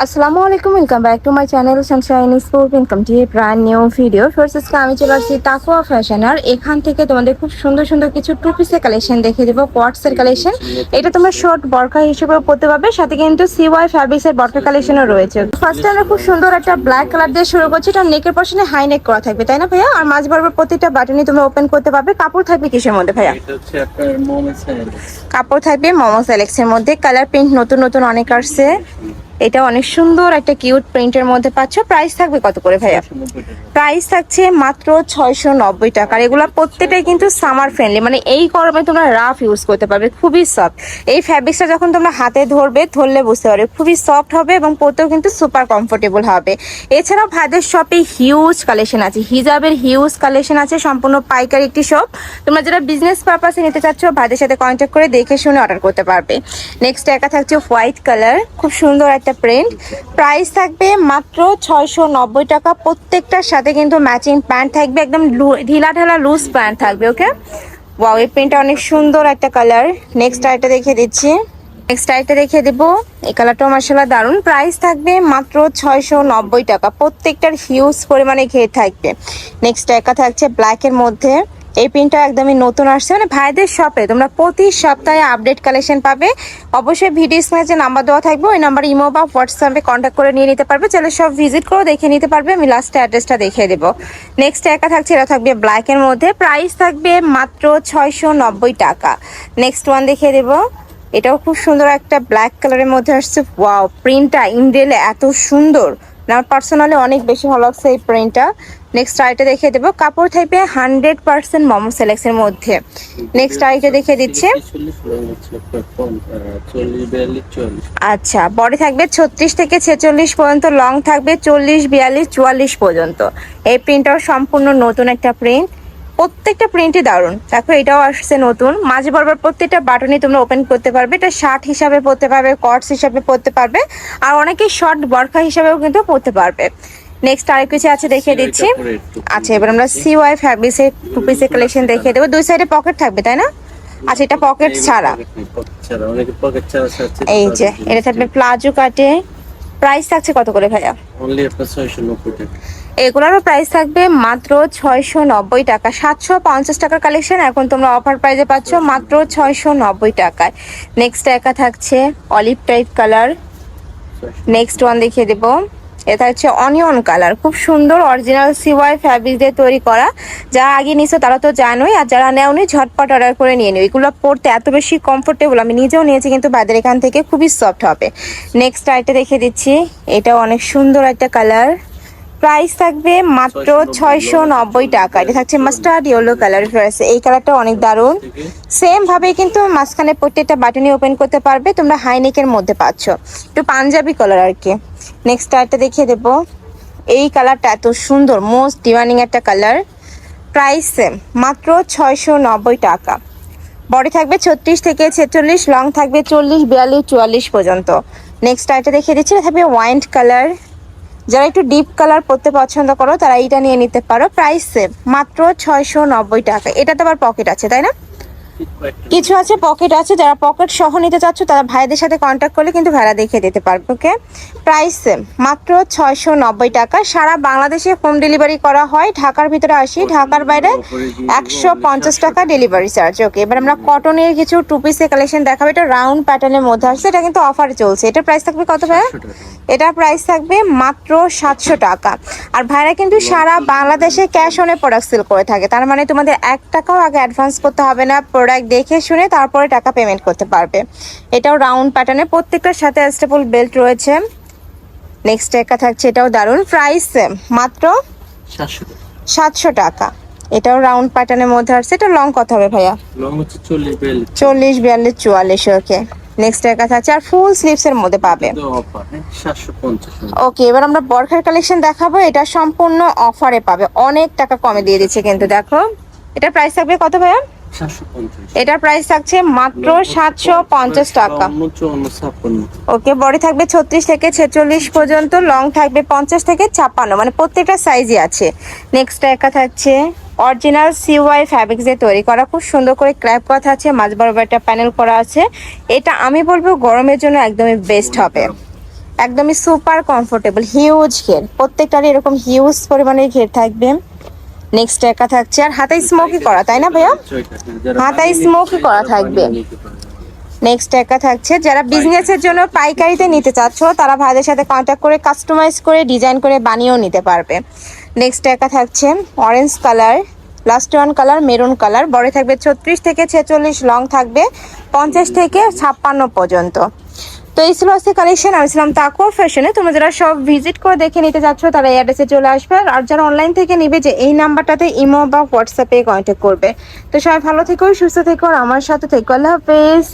আসসালামু আলাইকুম, welcome back to my channel Sunshine sport. Welcome to A brand new video. First আজকে আমি চলে আসছি তাকুয়া ফ্যাশন, আর এখান থেকে তোমাদের খুব সুন্দর সুন্দর কিছু টু পিসের কালেকশন দেখে দেবো, কোয়ার্টসের কালেকশন। এটা তোমরা শর্ট বরকা হিসেবে পড়তে পারবে, সাথে কিন্তু সিওয়াই ফ্যাব্রিক্সের বরকা কালেকশনও রয়েছে। ফার্স্টে আমরা খুব সুন্দর একটা ব্ল্যাক কালার দিয়ে শুরু করছি। এটা নেকের পশনে হাই নেক করা থাকবে, তাই না ভাইয়া? আর মাঝ বরাবর প্রত্যেকটা বাটনই তোমরা ওপেন করতে পারবে। কাপড় থাকবে কিসের মধ্যে ভাইয়া? কাপড় থাকবে মোমো সেলেক্সের মধ্যে। কালার প্রিন্ট নতুন নতুন অনেক আসছে। এটা অনেক সুন্দর একটা কিউট প্রিন্টের মধ্যে পাচ্ছ। প্রাইস থাকবে কত করে ভাইয়া? প্রাইস থাকছে মাত্র 690 টাকা। আর এগুলো প্রত্যেকটাই কিন্তু সামার ফ্রেন্ডলি, মানে এই গরমে তোমরা রাফ ইউজ করতে পারবে, খুবই সফট। এই ফ্যাব্রিক্সটা যখন তোমরা হাতে ধরলে বুঝতে পারবে খুবই সফট হবে এবং পরতেও কিন্তু সুপার কমফোর্টেবল হবে। এছাড়াও ভাইদের শপে হিউজ কালেকশন আছে, হিজাবের হিউজ কালেকশন আছে, সম্পূর্ণ পাইকারি একটি শপ। তোমরা যারা বিজনেস পারপাসে নিতে চাচ্ছ ভাইদের সাথে কন্ট্যাক্ট করে দেখে শুনে অর্ডার করতে পারবে। নেক্সট একা থাকছে হোয়াইট কালার, খুব সুন্দর একটা প্রিন্ট। প্রাইস থাকবে মাত্র 690 টাকা। প্রত্যেকটার সাথে কিন্তু ম্যাচিং প্যান্ট থাকবে, একদম ঢিলা ঢালা লুজ প্যান্ট থাকবে। ওকে, ওয়াও, এই প্রিন্টটা অনেক সুন্দর একটা কালার। নেক্সট আইটা দেখিয়ে দিচ্ছি, দেখিয়ে দেবো। এই কালারটাও মার্শাল্লাহ দারুন। প্রাইস থাকবে মাত্র 690 টাকা। প্রত্যেকটার হিউজ পরিমাণে ঘের থাকবে। নেক্সট একা থাকছে ব্ল্যাকের মধ্যে। এই প্রিন্টটা একদমই নতুন আসছে, মানে ভাইদের শপে তোমরা প্রতি সপ্তাহে আপডেট কালেকশন পাবে। অবশ্যই ভিডিও স্ক্রিনে যে নাম্বার দেওয়া থাকবে ওই নাম্বার ইমো বা হোয়াটসঅ্যাপে কন্ট্যাক্ট করে নিয়ে নিতে পারবে, চাইলে সব ভিজিট করে দেখে নিতে পারবে। আমি লাস্টে অ্যাড্রেসটা দেখিয়ে দেবো। নেক্সট একা থাকছে, এটা থাকবে ব্ল্যাকের মধ্যে। প্রাইস থাকবে মাত্র 690 টাকা। নেক্সট ওয়ান দেখিয়ে দেবো। এটাও খুব সুন্দর একটা ব্ল্যাক কালারের মধ্যে আসছে। ওয়াও, প্রিন্টটা ইন্ডেলে এত সুন্দর, আমার পার্সোনালি অনেক বেশি ভালো লাগছে এই প্রিন্টটা। নেক্সট আইটা দেখিয়ে দেবো। কাপড় থাকবে 100% মোমো সেলেক্সের মধ্যে। নেক্সট আইটা দেখিয়ে দিচ্ছে। আচ্ছা, বডি থাকবে 36 থেকে 46 পর্যন্ত, লং থাকবে 40, 42, 44 পর্যন্ত। এই প্রিন্টটাও সম্পূর্ণ নতুন একটা প্রিন্ট। প্রত্যেকটা প্রিন্টই দারুণ। দেখো, এটাও আসছে নতুন। মাঝে বরাবর প্রত্যেকটা বাটনই তোমরা ওপেন করতে পারবে। এটা শার্ট হিসাবে পরতে পারবে, কটস হিসাবে পরতে পারবে, আর অনেকে শর্ট বরখা হিসাবেও কিন্তু পরতে পারবে। নেক্সট আরেক কিছু আছে দেখিয়ে দিচ্ছি। আচ্ছা, এবার আমরা সিওয়াই ফ্যাব্রিক্সের টু পিসের কালেকশন দেখিয়ে দেবো। দুই সাইডে পকেট থাকবে, তাই না? আচ্ছা, এটা পকেট ছাড়া। এই যে এটা থাকবে প্লাজো কাটে। প্রাইস থাকছে কত করে ভাইয়া? এগুলোরও প্রাইস থাকবে মাত্র 690 টাকা। 750 টাকার কালেকশন এখন তোমরা অফার প্রাইসে পাচ্ছ মাত্র 690 টাকায়। নেক্সট একা থাকছে olive type colour. Next one দেখিয়ে দেবো। এটা হচ্ছে অনিয়ন কালার, খুব সুন্দর অরিজিনাল সিওয়াই ফ্যাব্রিক দিয়ে তৈরি করা। যারা আগে নিছো তারা তো জানোই, আর যারা নেওনি ঝটপট অর্ডার করে নিয়ে নিও। এগুলো পরতে এত বেশি কমফোর্টেবল, আমি নিজেও নিয়েছি, কিন্তু বাদের এখান থেকে খুবই সফট হবে। নেক্সট আইটা দেখিয়ে দিচ্ছি। এটাও অনেক সুন্দর একটা কালার। প্রাইস থাকবে মাত্র 690 টাকা। এটা থাকছে মাস্টার্ড ইয়েলো কালার। এই কালারটা অনেক দারুণ। সেম ভাবে কিন্তু মাঝখানে প্রত্যেকটা বাটনই ওপেন করতে পারবে। তোমরা হাইনেকের মধ্যে পাচ্ছ, একটু পাঞ্জাবি কালার আর কি। নেক্সট আরেকটা দেখিয়ে দেবো। এই কালারটা এত সুন্দর, মোস্ট ডিমান্ডিং একটা কালার। প্রাইস সেম, মাত্র 690 টাকা। বডি থাকবে 36 থেকে 46, লং থাকবে 40, 42, 44 পর্যন্ত। নেক্সট আরেকটা দেখিয়ে দিচ্ছি, এটা থাকবে ওয়াইন কালার। যারা একটু ডিপ কালার পরতে পছন্দ করো তারা এইটা নিয়ে নিতে পারো। প্রাইস সেম, মাত্র 690 টাকা। এটা তো আবার পকেট আছে, তাই না? কিছু আছে পকেট আছে। যারা পকেট সহ নিতে চাচ্ছ তারা ভাইদের সাথে কন্ট্যাক্ট করলে কিন্তু ভাড়া দেখিয়ে দিতে পারবে। ওকে, প্রাইস সেম, মাত্র 690 টাকা। সারা বাংলাদেশে হোম ডেলিভারি করা হয়। ঢাকার ভিতরে 80, ঢাকার বাইরে 150 টাকা ডেলিভারি চার্জ। ওকে, এবার আমরা কটনের কিছু টু পিসের কালেকশন দেখাবো। এটা রাউন্ড প্যাটার্নের মধ্যে আসছে, এটা কিন্তু অফারে চলছে। এটার প্রাইস থাকবে কত ভাইয়া? এটার প্রাইস থাকবে মাত্র 700 টাকা। আর ভাইরা কিন্তু সারা বাংলাদেশে ক্যাশ অনে প্রোডাক্ট সেল করে থাকে, তার মানে তোমাদের 1 টাকাও আগে অ্যাডভান্স করতে হবে না। প্রোডাক্ট দেখে শুনে তারপরে টাকা পেমেন্ট করতে পারবে। এটাও রাউন্ড প্যাটার্নে, প্রত্যেকটার সাথে স্টেপল বেল্ট রয়েছে। নেক্সট একটা থাকছে, এটাও দারুন। প্রাইস মাত্র 700 টাকা। এটাও রাউন্ড প্যাটার্নের মধ্যে আসছে। এটা লং কত হবে ভাইয়া? লং হচ্ছে 40, 42, 44। ওকে, নেক্সট এর কাছে আছে, আর ফুল স্লিভস এর মধ্যে পাবে। ওকে, এবার আমরা বরখার কালেকশন দেখাবো। এটা সম্পূর্ণ অফারে পাবে, অনেক টাকা কমে দিয়ে দিচ্ছে কিন্তু। দেখো, এটার প্রাইস থাকবে কত ভাইয়া? এটার প্রাইস থাকছে মাত্র 750 টাকা। ওকে, বডি থাকবে 36 থেকে 46 পর্যন্ত, লং থাকবে 50 থেকে 56, মানে প্রত্যেকটা সাইজই আছে। নেক্সট একা থাকছে অরিজিনাল সিওয়াই ফ্যাব্রিক্স দিয়ে তৈরি করা, খুব সুন্দর করে ক্র্যাপ করা আছে, মাঝ বরাবর একটা প্যানেল করা আছে। এটা আমি বলবো গরমের জন্য একদমই বেস্ট হবে, একদমই সুপার কমফোর্টেবল, হিউজ ঘের, প্রত্যেকটারই এরকম হিউজ পরিমাণের ঘের থাকবে। নেক্সট একা থাকছে, আর হাতায় স্মোকি করা, তাই না ভাইয়া? হাতায় স্মোকি করা থাকবে। নেক্সট একা থাকছে, যারা বিজনেসের জন্য পাইকারিতে নিতে চাচ্ছ তারা ভাইদের সাথে কন্ট্যাক্ট করে কাস্টমাইজ করে ডিজাইন করে বানিয়েও নিতে পারবে। নেক্সট একা থাকছে orange colour, last one colour maroon colour, বড় থাকবে 36 থেকে 46, লং থাকবে 50 থেকে 56 পর্যন্ত। তো এই ছিল আজকে কালেকশন। আমি ছিলাম তাকওয়া ফ্যাশনে। তোমরা যারা সব ভিজিট করে দেখে নিতে চাচ্ছ তারা এই অ্যাড্রেসে চলে আসবে, আর যারা অনলাইন থেকে নিবে যে এই নাম্বারটাতে ইমো বা হোয়াটসঅ্যাপে কন্ট্যাক্ট করবে। তো সবাই ভালো থেকো, সুস্থ থেকো, আর আমার সাথে থেকো। আল্লাহ হাফেজ।